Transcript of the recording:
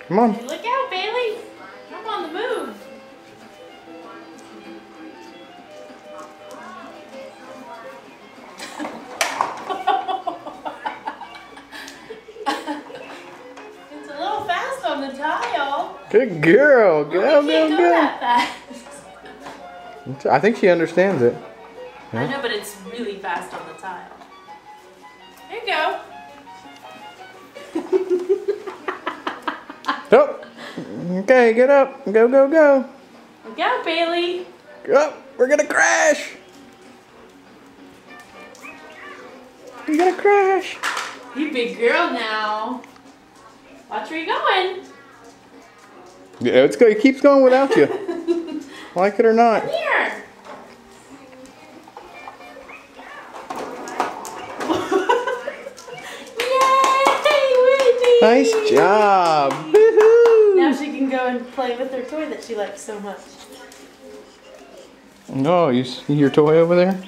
Come on. Hey, look out, Bailey. I'm on the move. It's a little fast on the tile. Good girl. Well, Go, we can't go, go go. that fast. I think she understands it. I know, but it's really fast on the tile. There you go. Oh. Okay, get up. Go, go, go. Look out, Bailey. Go. We're gonna crash. We're gonna crash. You big girl now. Watch where you're going. Yeah, it's good. It keeps going without you. Like it or not. Come here. Yay, Whitney. Nice job. Woohoo. Now she can go and play with her toy that she likes so much. Oh, you see your toy over there?